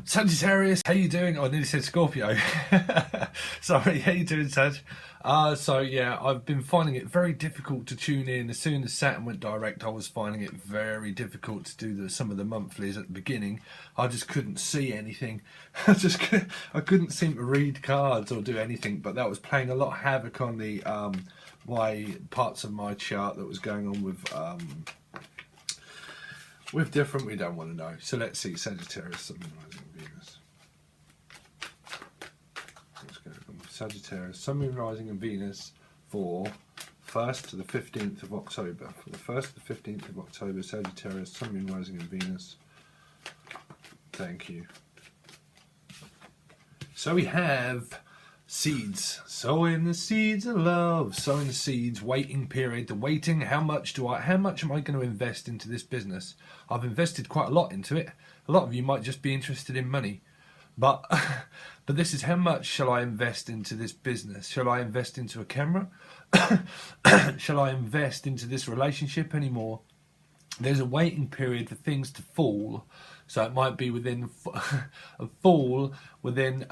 Sagittarius, how you doing? Oh, I nearly said Scorpio. Sorry, how you doing, Sag? So yeah, I've been finding it very difficult to tune in. As soon as Saturn went direct, I was finding it very difficult to do some of the monthlies at the beginning. I just couldn't see anything. I couldn't seem to read cards or do anything. But that was playing a lot of havoc on the my parts of my chart that was going on with different. We don't want to know. So let's see, Sagittarius, something rising Venus. Let's go. Sagittarius, Sun, Moon, Rising and Venus for 1st to the 15th of October. For the 1st to the 15th of October, Sagittarius, Sun, Moon, Rising and Venus. Thank you. So we have seeds. Sowing the seeds of love. Sowing the seeds, waiting period. The waiting, how much am I going to invest into this business? I've invested quite a lot into it. A lot of you might just be interested in money. But this is how much shall I invest into this business? Shall I invest into a camera? Shall I invest into this relationship anymore? There's a waiting period for things to fall. So it might be within a fall, within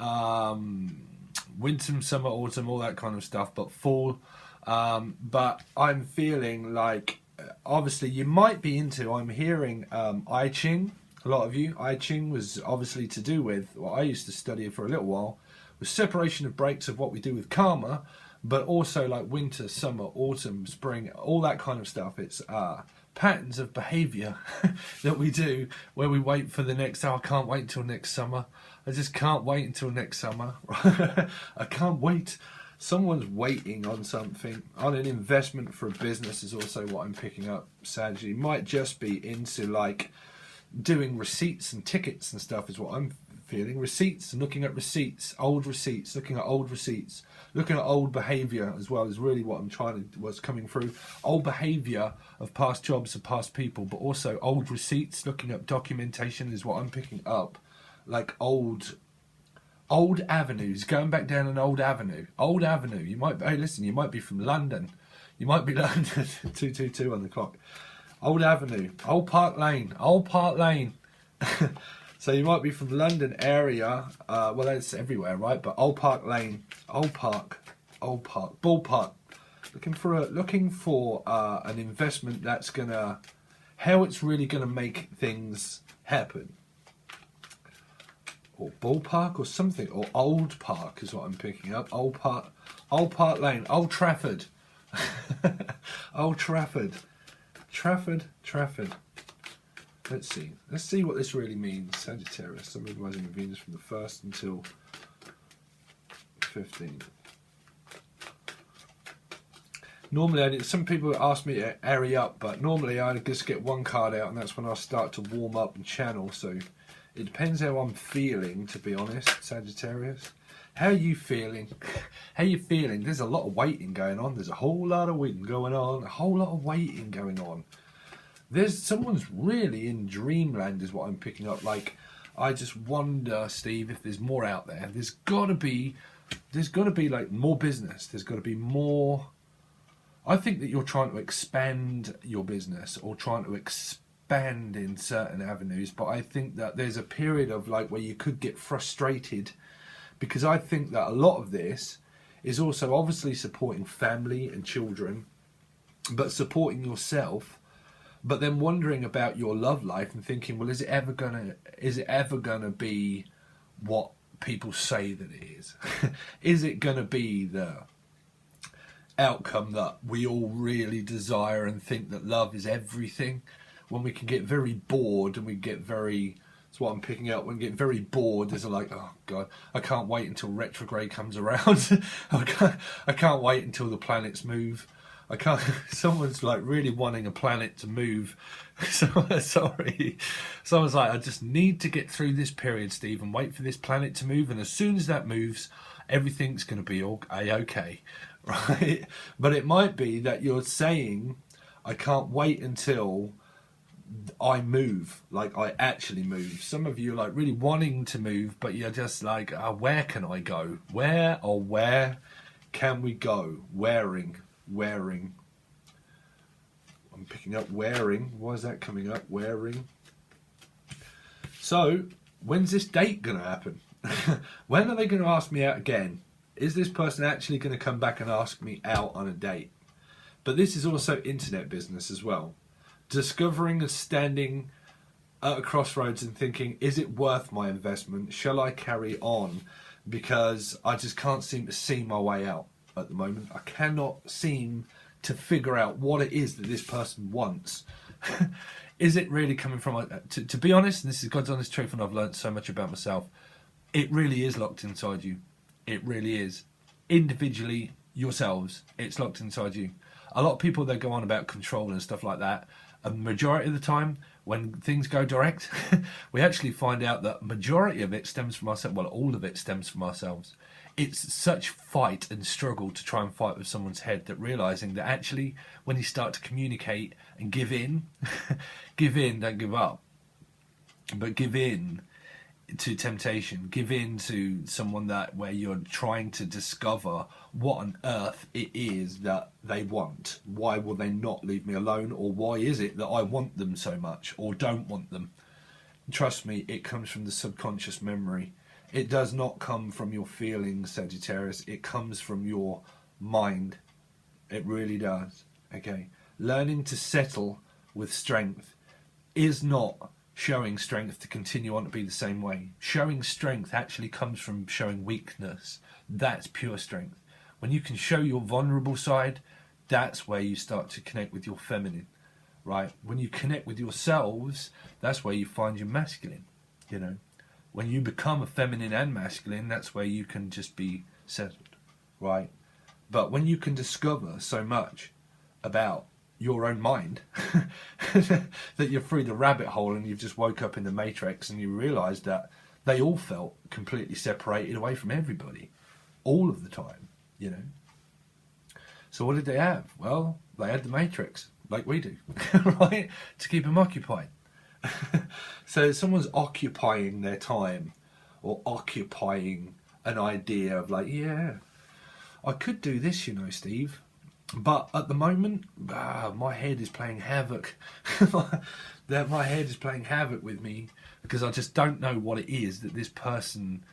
winter, summer, autumn, all that kind of stuff, but fall. But I'm feeling like, obviously you might be into, I'm hearing I Ching. A lot of you, I Ching was obviously to do with what I used to study for a little while, was separation of breaks of what we do with karma, but also like winter, summer, autumn, spring, all that kind of stuff. It's patterns of behaviour that we do where we wait for the next, I can't wait until next summer. I just can't wait until next summer. I can't wait. Someone's waiting on something, on an investment for a business is also what I'm picking up, Sag. You might just be into like doing receipts and tickets and stuff is what I'm feeling. Receipts and looking at receipts, old receipts, looking at old receipts, looking at old behaviour as well is really what I'm what's coming through. Old behaviour of past jobs of past people, but also old receipts, looking at documentation is what I'm picking up. Like old avenues, going back down an old avenue. You might, hey listen, you might be from London. You might be London, 222 on the clock. Old Avenue, Old Park Lane. So you might be from London area, well that's everywhere, right? But Old Park Lane, Old Park, Ballpark. Looking for an investment that's gonna, how it's really gonna make things happen. Or Ballpark or something, or Old Park is what I'm picking up. Old Park Lane, Old Trafford. Old Trafford. Trafford. Let's see what this really means. Sagittarius, Sun, Moon, Rising and Venus from the 1st until 15th. Normally, some people ask me to airy up, but normally I just get one card out and that's when I start to warm up and channel. So it depends how I'm feeling, to be honest, Sagittarius. How are you feeling? How you feeling? There's a lot of waiting going on. There's a whole lot of waiting going on. A whole lot of waiting going on. Someone's really in dreamland is what I'm picking up. Like, I just wonder, Steve, if there's more out there. There's got to be like more business. There's got to be more. I think that you're trying to expand your business or trying to expand in certain avenues. But I think that there's a period of like where you could get frustrated, because I think that a lot of this is also obviously supporting family and children, but supporting yourself. But then wondering about your love life and thinking, well, is it ever gonna be what people say that it is? Is it gonna be the outcome that we all really desire and think that love is everything? When we can get very bored and we get very, that's what I'm picking up, when we get very bored, there's like, oh God, I can't wait until retrograde comes around. I can't wait until the planets move. Someone's like really wanting a planet to move. Sorry. Someone's like, I just need to get through this period, Steve, and wait for this planet to move. And as soon as that moves, everything's going to be okay, right? But it might be that you're saying, I can't wait until I move, like I actually move. Some of you are like really wanting to move, but you're just like, where can I go? Where can we go? Wearing. I'm picking up wearing. Why is that coming up? Wearing. So when's this date going to happen? When are they going to ask me out again? Is this person actually going to come back and ask me out on a date? But this is also internet business as well. Discovering and standing at a crossroads and thinking, is it worth my investment? Shall I carry on? Because I just can't seem to see my way out at the moment. I cannot seem to figure out what it is that this person wants. Is it really coming from... To be honest, and this is God's honest truth, and I've learned so much about myself, it really is locked inside you. It really is. Individually, yourselves, it's locked inside you. A lot of people, they go on about control and stuff like that. A majority of the time, when things go direct, we actually find out that majority of it stems from ourselves. Well, all of it stems from ourselves. It's such fight and struggle to try and fight with someone's head that realizing that actually when you start to communicate and give in, give in, don't give up, but give in to temptation, give in to someone that where you're trying to discover what on earth it is that they want. Why will they not leave me alone? Or why is it that I want them so much or don't want them? Trust me, it comes from the subconscious memory. It does not come from your feelings, Sagittarius. It comes from your mind. It really does. Okay. Learning to settle with strength is not showing strength to continue on to be the same way. Showing strength actually comes from showing weakness. That's pure strength. When you can show your vulnerable side, that's where you start to connect with your feminine, right? When you connect with yourselves, that's where you find your masculine, you know. When you become a feminine and masculine, that's where you can just be settled, right? But when you can discover so much about your own mind that you're through the rabbit hole and you've just woke up in the matrix and you realise that they all felt completely separated away from everybody all of the time, you know. So what did they have? Well, they had the matrix, like we do, right? To keep them occupied. So someone's occupying their time or occupying an idea of like, yeah, I could do this, you know, Steve, but at the moment my head is playing havoc. My head is playing havoc with me because I just don't know what it is that this person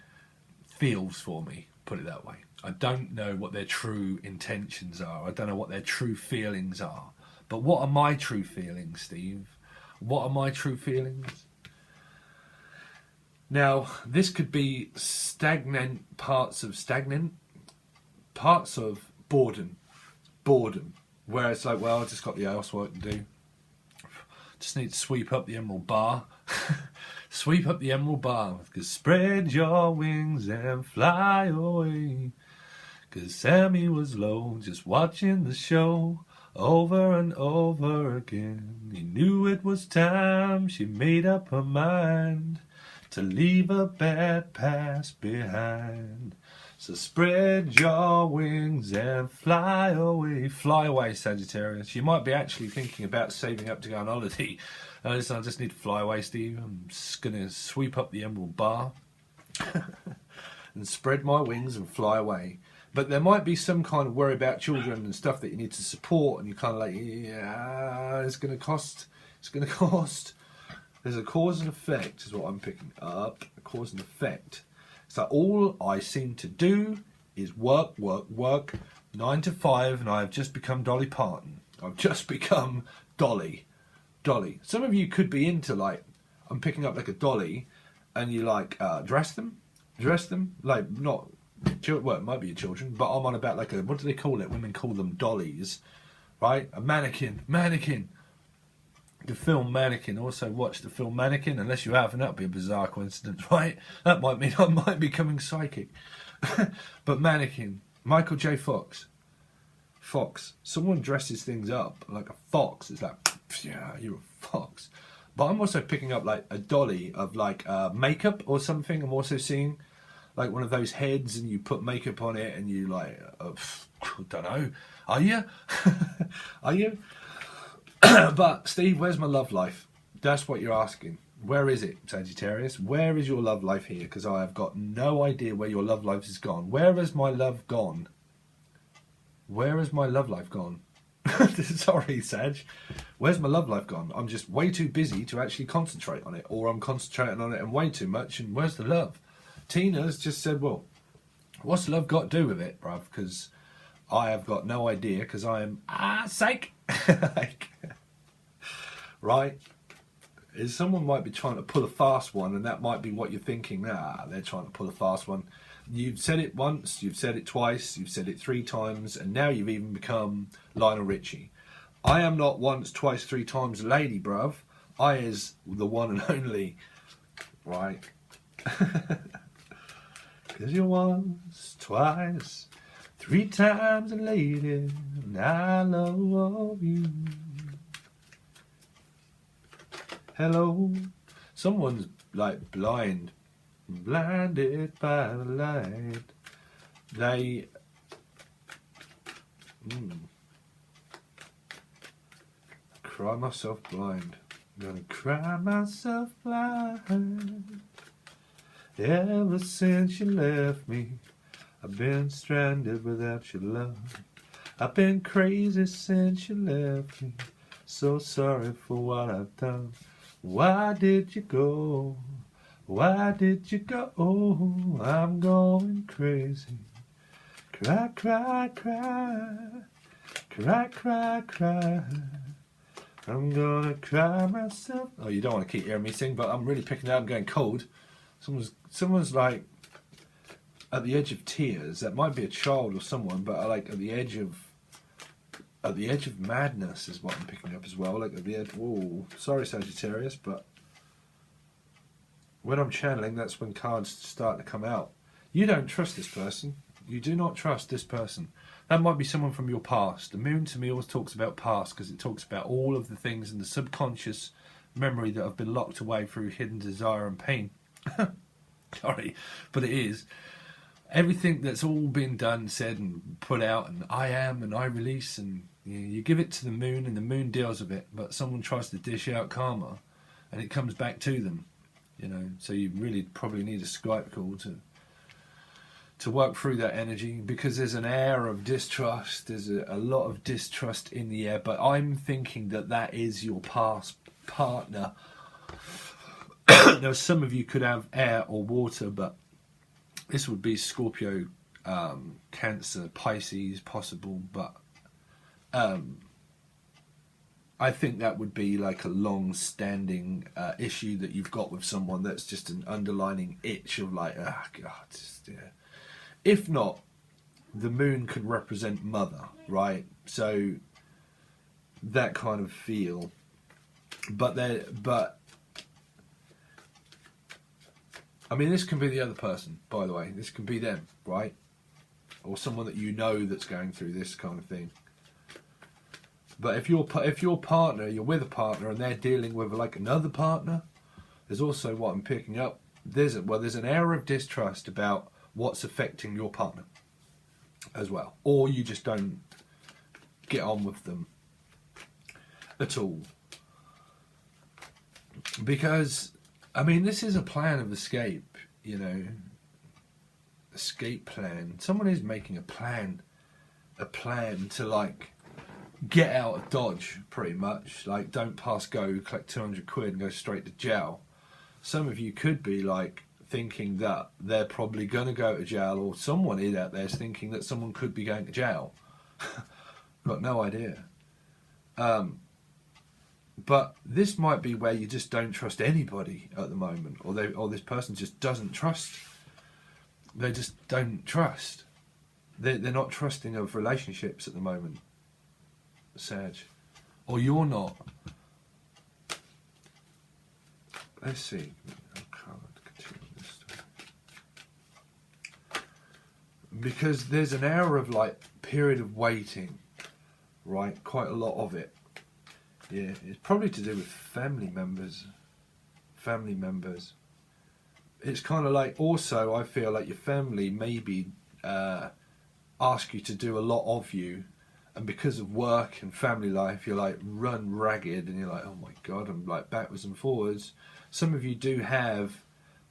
feels for me, put it that way. I don't know what their true intentions are. I don't know what their true feelings are. But what are my true feelings, Steve? What are my true feelings? Now, this could be parts of boredom, where it's like, well, I just got the housework to do. Just need to sweep up the emerald bar. Sweep up the emerald bar. Cause spread your wings and fly away. Cause Sammy was low, just watching the show. Over and over again, he knew it was time. She made up her mind to leave a bad past behind. So spread your wings and fly away. Fly away, Sagittarius. You might be actually thinking about saving up to go on holiday. I just need to fly away, Steve. I'm just going to sweep up the emerald bar and spread my wings and fly away. But there might be some kind of worry about children and stuff that you need to support, and you're kind of like, yeah, it's going to cost. It's going to cost. There's a cause and effect, is what I'm picking up. A cause and effect. So all I seem to do is work, 9 to 5, and I've just become Dolly Parton. I've just become Dolly. Some of you could be into, like, I'm picking up like a dolly, and you like dress them, like not. Well, it might be your children, but I'm on about like a, what do they call it? Women call them dollies, right? A mannequin. The film Mannequin. Also watch the film Mannequin, unless you haven't. That'd be a bizarre coincidence, right? That might mean I might be becoming psychic. But Mannequin, Michael J. Fox. Someone dresses things up like a fox. It's like, yeah, you're a fox. But I'm also picking up like a dolly of like makeup or something. I'm also seeing like one of those heads, and you put makeup on it, and you like, I don't know. Are you? Are you? But Steve, where's my love life? That's what you're asking. Where is it, Sagittarius? Where is your love life here? Because I have got no idea where your love life has gone. Where has my love gone? Where has my love life gone? Sorry, Sag. Where's my love life gone? I'm just way too busy to actually concentrate on it, or I'm concentrating on it and way too much, and where's the love? Tina's just said, well, what's love got to do with it, bruv? Because I have got no idea, because I am, psych! Like, right? Someone might be trying to pull a fast one, and that might be what you're thinking. They're trying to pull a fast one. You've said it once, you've said it twice, you've said it 3 times, and now you've even become Lionel Richie. I am not once, twice, 3 times a lady, bruv. I is the one and only, right? Cause you're once, twice, 3 times a lady, and I love you. Hello? Someone's like blinded by the light. They cry myself blind. I'm gonna cry myself blind. Ever since you left me, I've been stranded without your love. I've been crazy since you left me. So sorry for what I've done. Why did you go? Why did you go? I'm going crazy. Cry, cry, cry. Cry, cry, cry. I'm gonna cry myself. Oh, you don't want to keep hearing me sing, but I'm really picking it up. I'm going cold. Someone's like at the edge of tears. That might be a child or someone, but like at the edge of madness is what I'm picking up as well. Like at the edge. Whoa, sorry Sagittarius, but when I'm channeling, that's when cards start to come out. You don't trust this person. You do not trust this person. That might be someone from your past. The moon to me always talks about past because it talks about all of the things in the subconscious memory that have been locked away through hidden desire and pain. Sorry, but it is. Everything that's all been done, said and put out, and I am and I release, and you give it to the moon and the moon deals with it, but someone tries to dish out karma and it comes back to them. So you really probably need a Skype call to work through that energy, because there's an air of distrust. There's a lot of distrust in the air, but I'm thinking that is your past partner. Now, some of you could have air or water, but this would be Scorpio, Cancer, Pisces, possible, but I think that would be like a long-standing issue that you've got with someone that's just an underlining itch of like, oh God, yeah. If not, the moon could represent mother, right? So that kind of feel, but I mean, this can be the other person, by the way. This can be them, right? Or someone that you know that's going through this kind of thing. But if your partner, you're with a partner and they're dealing with like another partner, there's also what I'm picking up. There's an air of distrust about what's affecting your partner as well, or you just don't get on with them at all. Because I mean, this is a plan of escape, escape plan. Someone is making a plan to like get out of Dodge, pretty much. Like, don't pass go, collect 200 quid and go straight to jail. Some of you could be like thinking that they're probably going to go to jail, or someone is out there is thinking that someone could be going to jail. Got no idea. But this might be where you just don't trust anybody at the moment, or this person just doesn't trust. They just don't trust. They're not trusting of relationships at the moment, Sag. Or you're not. Let's see. Because there's an hour of like period of waiting, right? Quite a lot of it. Yeah, it's probably to do with family members. Family members. It's kind of like, also I feel like your family maybe ask you to do a lot of you, and because of work and family life you're like run ragged and you're like, oh my God, I'm like backwards and forwards. Some of you do have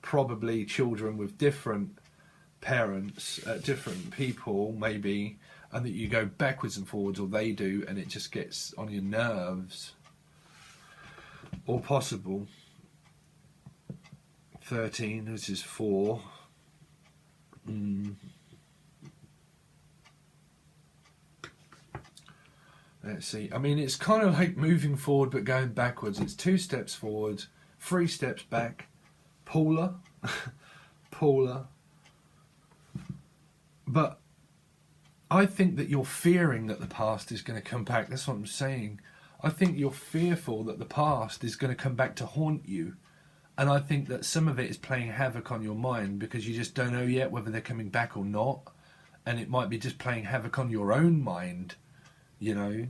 probably children with different parents, different people maybe, and that you go backwards and forwards, or they do, and it just gets on your nerves. Or possible 13, which is 4. Let's see. I mean, it's kind of like moving forward but going backwards. It's 2 steps forward, 3 steps back. Polar. Polar. But I think that you're fearing that the past is going to come back. That's what I'm saying. I think you're fearful that the past is going to come back to haunt you. And I think that some of it is playing havoc on your mind because you just don't know yet whether they're coming back or not. And it might be just playing havoc on your own mind, you know.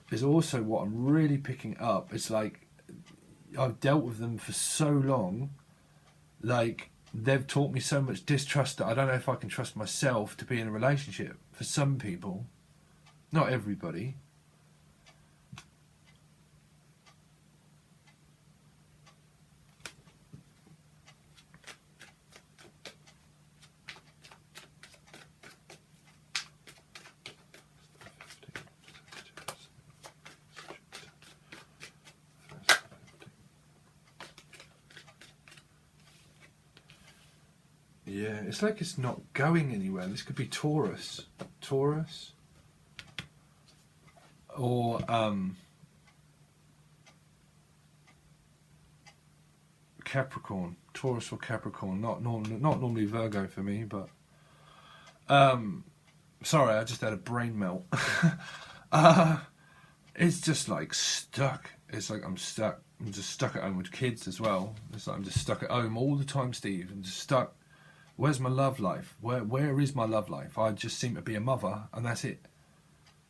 There's also what I'm really picking up. It's like I've dealt with them for so long. Like they've taught me so much distrust that I don't know if I can trust myself to be in a relationship. For some people, not everybody. Yeah, it's like it's not going anywhere. This could be Taurus. Taurus. Or Capricorn. Taurus or Capricorn. Not normally Virgo for me, but sorry, I just had a brain melt. It's just like stuck. It's like I'm stuck. I'm just stuck at home with kids as well. It's like I'm just stuck at home all the time, Steve. I'm just stuck. Where's my love life? Where is my love life? I just seem to be a mother, and that's it.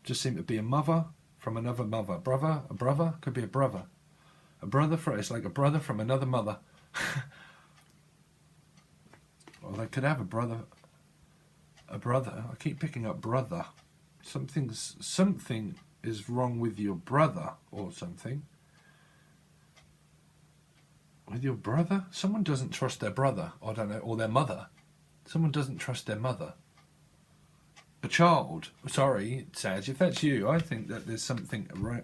Just seem to be a mother from another mother. A brother? Could be a brother. It's like a brother from another mother. Or they could have a brother. I keep picking up brother. Something is wrong with your brother or something. With your brother? Someone doesn't trust their brother, I don't know, or their mother. Someone doesn't trust their mother. A child. Sorry, Sag, if that's you, I think that there's something right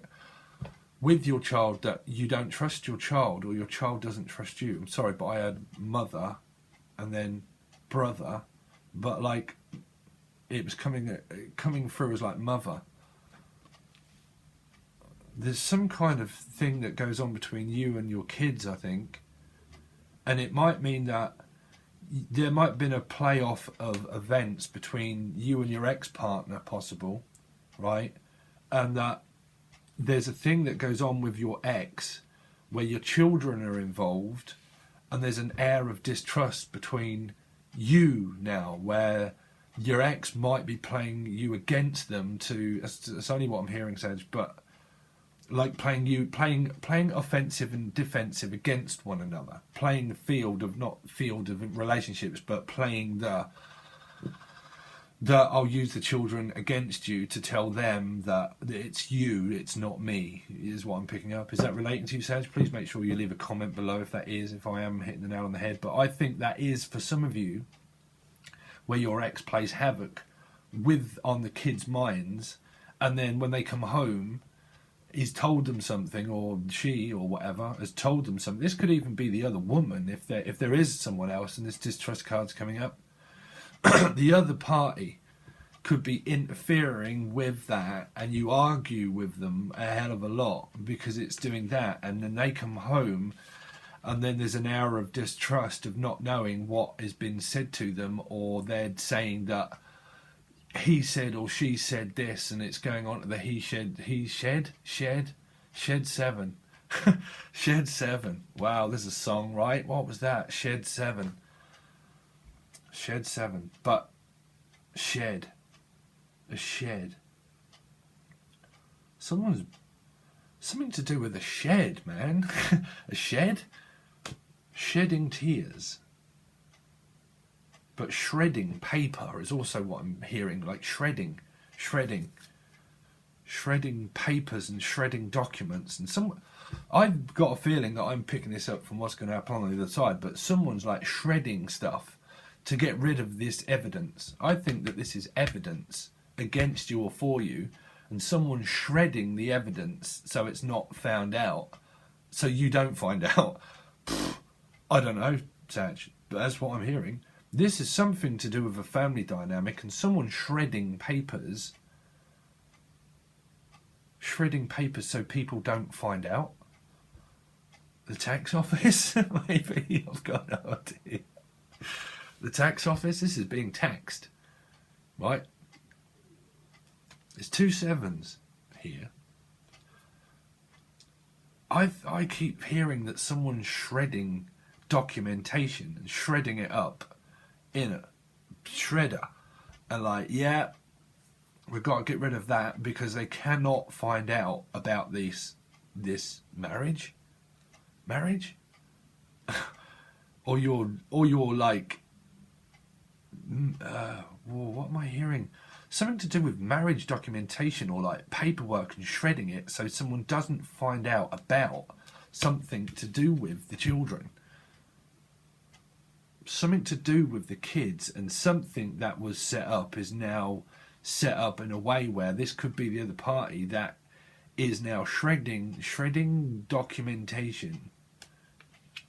with your child that you don't trust your child, or your child doesn't trust you. I'm sorry, but I had mother and then brother, but like it was coming through as like mother. There's some kind of thing that goes on between you and your kids, I think. And it might mean that there might have been a playoff of events between you and your ex-partner, possible, right? And that there's a thing that goes on with your ex where your children are involved, and there's an air of distrust between you now, where your ex might be playing you against them to... It's only what I'm hearing, Sage, but... like playing offensive and defensive against one another, playing the field of relationships, but playing the I'll use the children against you to tell them that it's you, it's not me, is what I'm picking up. Is that relating to you, Sage? Please make sure you leave a comment below if that is, if I am hitting the nail on the head. But I think that is, for some of you, where your ex plays havoc on the kids' minds, and then when they come home, he's told them something, or she or whatever has told them something. This could even be the other woman, if there is someone else, and this distrust card's coming up. The other party could be interfering with that, and you argue with them a hell of a lot because it's doing that, and then they come home, and then there's an air of distrust of not knowing what has been said to them, or they're saying that he said or she said this, and it's going on to the shed 7. Shed 7. Wow, there's a song, right? What was that? Shed 7. But shed. A shed. Something to do with a shed, man. A shed? Shedding tears. But shredding paper is also what I'm hearing, like shredding papers and shredding documents. And I've got a feeling that I'm picking this up from what's going to happen on the other side, but someone's like shredding stuff to get rid of this evidence. I think that this is evidence against you or for you, and someone shredding the evidence so it's not found out, so you don't find out. I don't know, Sag, but that's what I'm hearing. This is something to do with a family dynamic and someone shredding papers so people don't find out. The tax office? Maybe, I've got no idea. The tax office, this is being taxed, right? There's 2 sevens here. I keep hearing that someone's shredding documentation and shredding it up in a shredder. And like, yeah, we've got to get rid of that because they cannot find out about this marriage? or you're like, what am I hearing? Something to do with marriage documentation or like paperwork and shredding it so someone doesn't find out about something to do with the children. Something to do with the kids, and something that was set up is now set up in a way where this could be the other party that is now shredding documentation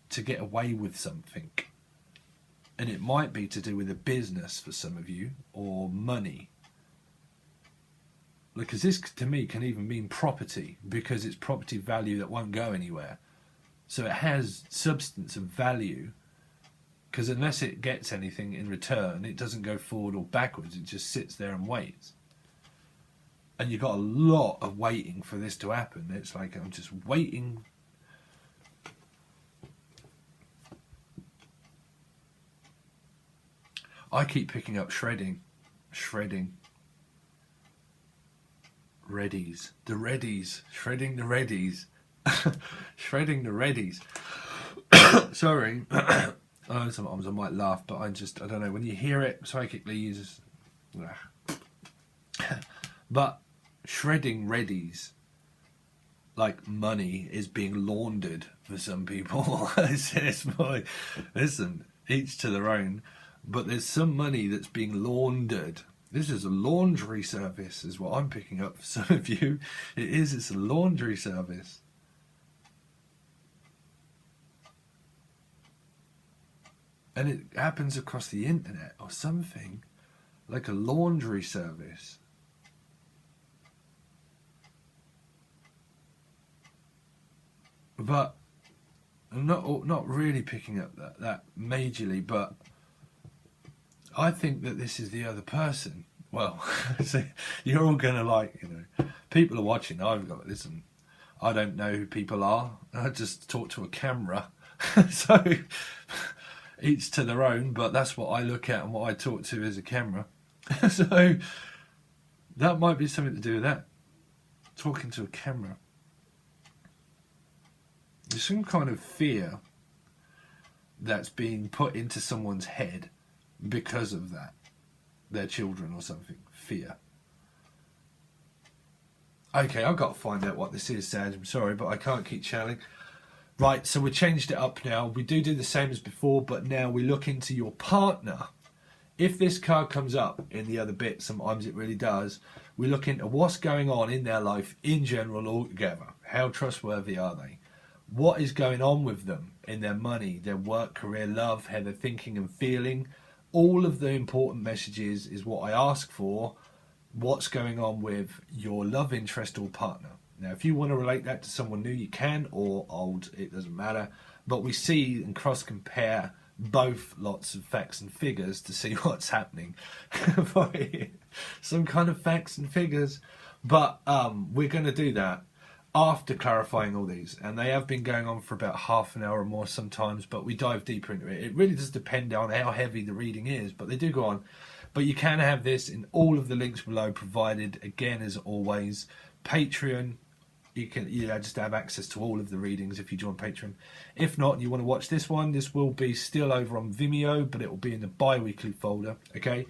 to get away with something. And it might be to do with a business for some of you, or money. Because this, to me, can even mean property, because it's property value that won't go anywhere. So it has substance and value, because unless it gets anything in return, it doesn't go forward or backwards, it just sits there and waits. And you've got a lot of waiting for this to happen. It's like, I'm just waiting. I keep picking up shredding. Reddies. The reddies. Shredding the reddies. Shredding the reddies. Sorry. Sometimes I might laugh, but I don't know. When you hear it psychically, you just... But shredding reddies, like money, is being laundered for some people. Listen, each to their own. But there's some money that's being laundered. This is a laundry service, is what I'm picking up for some of you. It's a laundry service. And it happens across the internet or something, like a laundry service. But I'm not really picking up that majorly, but I think that this is the other person. Well, so you're all going to like, people are watching. Listen, I don't know who people are. I just talk to a camera. So each to their own, but that's what I look at and what I talk to is a camera. So that might be something to do with that. Talking to a camera. There's some kind of fear that's being put into someone's head because of that. Their children or something. Fear. Okay, I've got to find out what this is, Sag. I'm sorry, but I can't keep chatting. Right, so we changed it up now. We do the same as before, but now we look into your partner. If this card comes up in the other bit, sometimes it really does, we look into what's going on in their life in general altogether. How trustworthy are they? What is going on with them in their money, their work, career, love, how they're thinking and feeling. All of the important messages is what I ask for. What's going on with your love interest or partner. Now, if you want to relate that to someone new, you can, or old, it doesn't matter. But we see and cross-compare both lots of facts and figures to see what's happening. Some kind of facts and figures. But we're going to do that after clarifying all these. And they have been going on for about half an hour or more sometimes, but we dive deeper into it. It really does depend on how heavy the reading is, but they do go on. But you can have this in all of the links below, provided, again, as always, Patreon. You can just have access to all of the readings if you join Patreon. If not, and you want to watch this one, this will be still over on Vimeo, but it will be in the bi-weekly folder, okay?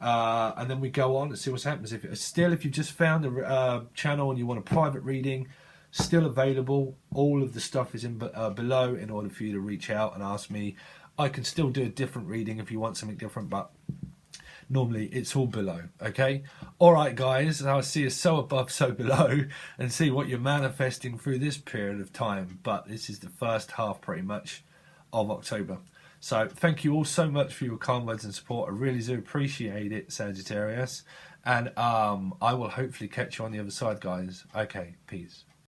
And then we go on and see what happens. If you've just found the channel and you want a private reading, still available. All of the stuff is in below in order for you to reach out and ask me. I can still do a different reading if you want something different, but normally it's all below. Okay, all right guys, I'll see you so above so below and see what you're manifesting through this period of time. But this is the first half pretty much of October. So thank you all so much for your kind words and support. I really do appreciate it, Sagittarius, and I will hopefully catch you on the other side, guys. Okay, peace.